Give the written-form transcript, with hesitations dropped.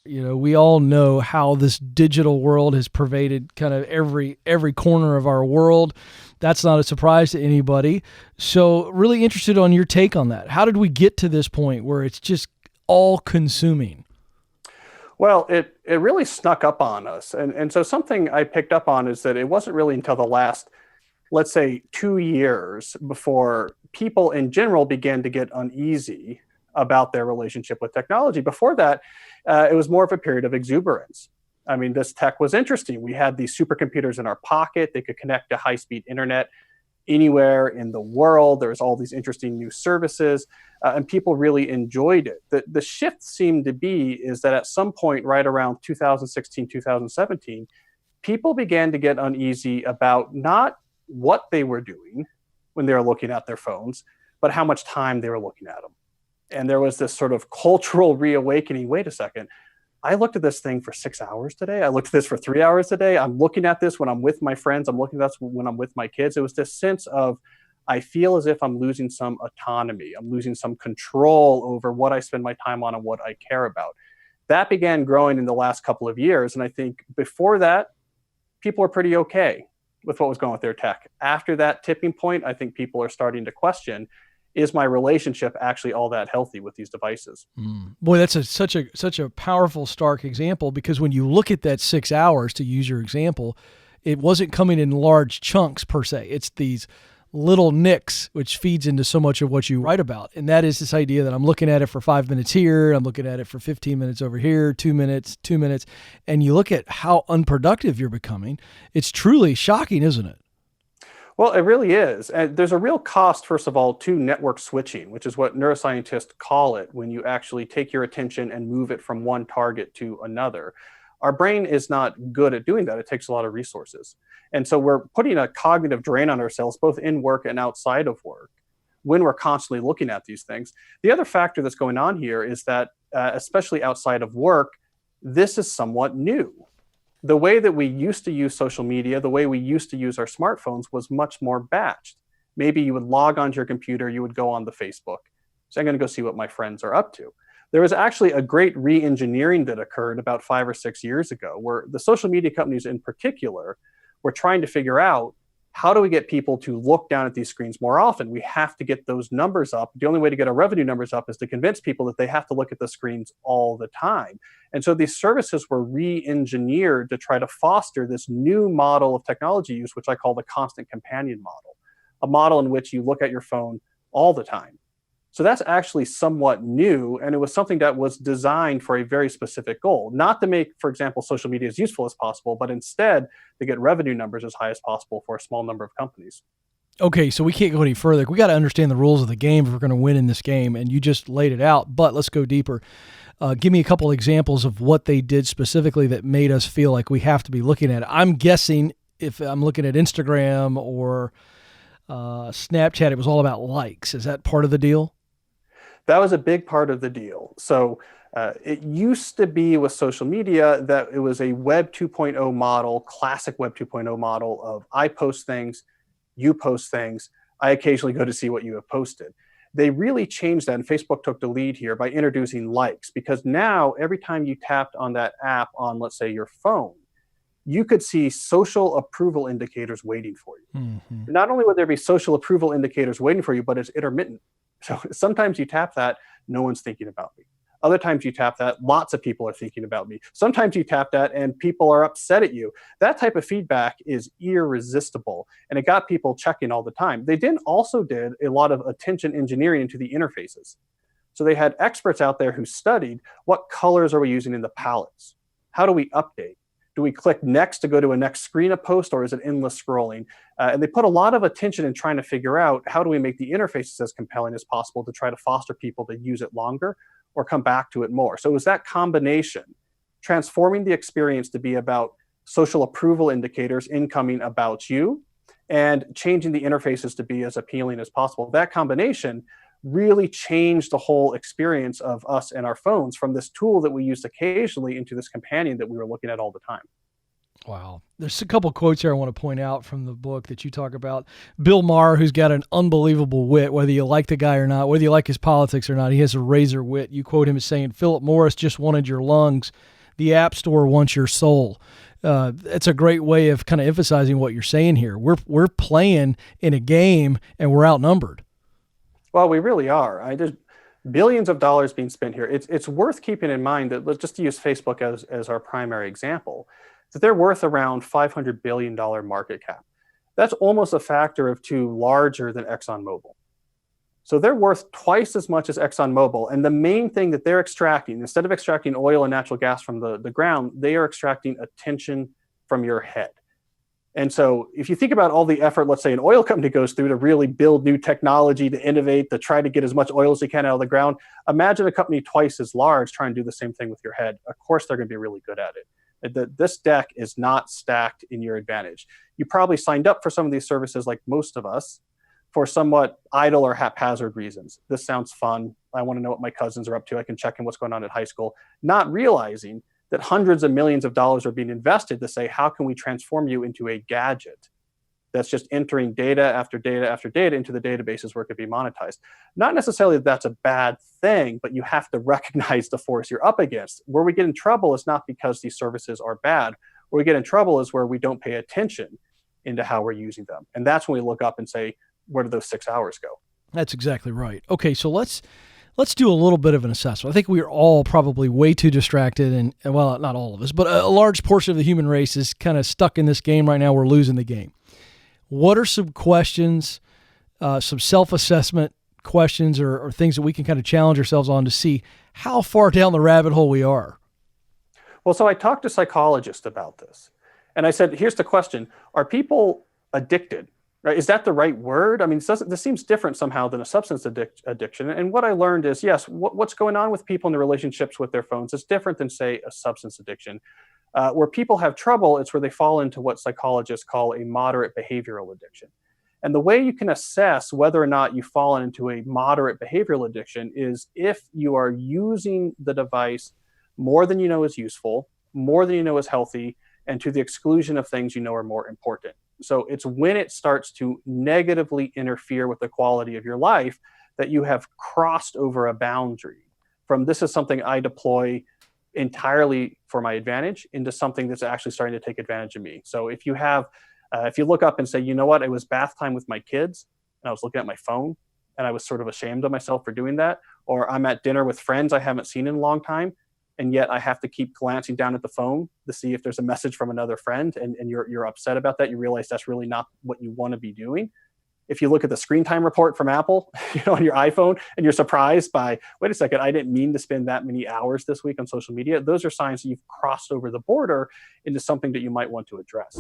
We all know how this digital world has pervaded kind of every corner of our world. That's not a surprise to anybody. So really interested on your take on that. How did we get to this point where it's just all consuming? Well, it really snuck up on us. And so something I picked up on is that it wasn't really until the last, let's say, 2 years before people in general began to get uneasy about their relationship with technology. Before that, it was more of a period of exuberance. I mean, this tech was interesting. We had these supercomputers in our pocket. They could connect to high speed internet anywhere in the world. There was all these interesting new services, and people really enjoyed it. The shift seemed to be is that at some point right around 2016, 2017, people began to get uneasy about not what they were doing when they were looking at their phones, but how much time they were looking at them. And there was this sort of cultural reawakening. Wait a second. I looked at this thing for 6 hours today. I looked at this for 3 hours today. I'm looking at this when I'm with my friends. I'm looking at this when I'm with my kids. It was this sense of, I feel as if I'm losing some autonomy. I'm losing some control over what I spend my time on and what I care about. That began growing in the last couple of years. And I think before that, people were pretty okay with what was going with their tech. After that tipping point, I think people are starting to question, is my relationship actually all that healthy with these devices? Boy, that's such a powerful, stark example, because when you look at that 6 hours, to use your example, it wasn't coming in large chunks per se. It's these little nicks, which feeds into so much of what you write about. And that is this idea that I'm looking at it for 5 minutes here, I'm looking at it for 15 minutes over here, 2 minutes, 2 minutes. And you look at how unproductive you're becoming. It's truly shocking, isn't it? Well, it really is. And there's a real cost, first of all, to network switching, which is what neuroscientists call it when you actually take your attention and move it from one target to another. Our brain is not good at doing that. It takes a lot of resources. And so we're putting a cognitive drain on ourselves, both in work and outside of work, when we're constantly looking at these things. The other factor that's going on here is that, especially outside of work, this is somewhat new. The way that we used to use social media, the way we used to use our smartphones was much more batched. Maybe you would log onto your computer, you would go on the Facebook. So I'm going to go see what my friends are up to. There was actually a great re-engineering that occurred about 5 or 6 years ago, where the social media companies in particular were trying to figure out, how do we get people to look down at these screens more often? We have to get those numbers up. The only way to get our revenue numbers up is to convince people that they have to look at the screens all the time. And so these services were re-engineered to try to foster this new model of technology use, which I call the constant companion model, a model in which you look at your phone all the time. So that's actually somewhat new, and it was something that was designed for a very specific goal, not to make, for example, social media as useful as possible, but instead to get revenue numbers as high as possible for a small number of companies. Okay, so we can't go any further. We got to understand the rules of the game if we're going to win in this game, and you just laid it out. But let's go deeper. Give me a couple examples of what they did specifically that made us feel like we have to be looking at it. I'm guessing if I'm looking at Instagram or Snapchat, it was all about likes. Is that part of the deal? That was a big part of the deal. So it used to be with social media that it was a Web 2.0 model, classic Web 2.0 model of, I post things, you post things, I occasionally go to see what you have posted. They really changed that, and Facebook took the lead here by introducing likes, because now every time you tapped on that app on, let's say, your phone, you could see social approval indicators waiting for you. Mm-hmm. Not only would there be social approval indicators waiting for you, but it's intermittent. So sometimes you tap that, no one's thinking about me. Other times you tap that, lots of people are thinking about me. Sometimes you tap that and people are upset at you. That type of feedback is irresistible. And it got people checking all the time. They also did a lot of attention engineering into the interfaces. So they had experts out there who studied, what colors are we using in the palettes? How do we update? Do we click next to go to a next screen of post, or is it endless scrolling? And they put a lot of attention in trying to figure out, how do we make the interfaces as compelling as possible to try to foster people to use it longer or come back to it more. So it was that combination, transforming the experience to be about social approval indicators incoming about you, and changing the interfaces to be as appealing as possible. That combination really changed the whole experience of us and our phones, from this tool that we used occasionally into this companion that we were looking at all the time. Wow. There's a couple quotes here I want to point out from the book that you talk about. Bill Maher, who's got an unbelievable wit, whether you like the guy or not, whether you like his politics or not, he has a razor wit. You quote him as saying, Philip Morris just wanted your lungs. The App Store wants your soul. It's a great way of kind of emphasizing what you're saying here. We're playing in a game and we're outnumbered. Well, we really are. There's billions of dollars being spent here. It's worth keeping in mind that, let's just use Facebook as our primary example, that they're worth around $500 billion market cap. That's almost a factor of 2 larger than ExxonMobil. So they're worth twice as much as ExxonMobil. And the main thing that they're extracting, instead of extracting oil and natural gas from the ground, they are extracting attention from your head. And so if you think about all the effort, let's say an oil company goes through to really build new technology, to innovate, to try to get as much oil as they can out of the ground, imagine a company twice as large trying to do the same thing with your head. Of course, they're going to be really good at it. This deck is not stacked in your advantage. You probably signed up for some of these services, like most of us, for somewhat idle or haphazard reasons. This sounds fun. I want to know what my cousins are up to. I can check in what's going on at high school, not realizing that hundreds of millions of dollars are being invested to say, how can we transform you into a gadget that's just entering data after data after data into the databases where it could be monetized? Not necessarily that that's a bad thing, but you have to recognize the force you're up against. Where we get in trouble is not because these services are bad. Where we get in trouble is where we don't pay attention into how we're using them. And that's when we look up and say, where did those 6 hours go? That's exactly right. Okay, so let's do a little bit of an assessment. I think we're all probably way too distracted, and well, not all of us, but a large portion of the human race is kind of stuck in this game right now. We're losing the game. What are some questions, some self-assessment questions or things that we can kind of challenge ourselves on to see how far down the rabbit hole we are? Well, so I talked to psychologists about this, and I said, here's the question. Are people addicted? Right? Is that the right word? I mean, this seems different somehow than a substance addiction. And what I learned is, yes, what's going on with people in their relationships with their phones is different than, say, a substance addiction. Where people have trouble, it's where they fall into what psychologists call a moderate behavioral addiction. And the way you can assess whether or not you've fallen into a moderate behavioral addiction is if you are using the device more than you know is useful, more than you know is healthy, and to the exclusion of things you know are more important. So it's when it starts to negatively interfere with the quality of your life that you have crossed over a boundary from, this is something I deploy entirely for my advantage, into something that's actually starting to take advantage of me. So if you look up and say, you know what, it was bath time with my kids and I was looking at my phone and I was sort of ashamed of myself for doing that, or I'm at dinner with friends I haven't seen in a long time, and yet I have to keep glancing down at the phone to see if there's a message from another friend, and you're upset about that. You realize that's really not what you want to be doing. If you look at the screen time report from Apple, on your iPhone, and you're surprised by, wait a second, I didn't mean to spend that many hours this week on social media, those are signs that you've crossed over the border into something that you might want to address.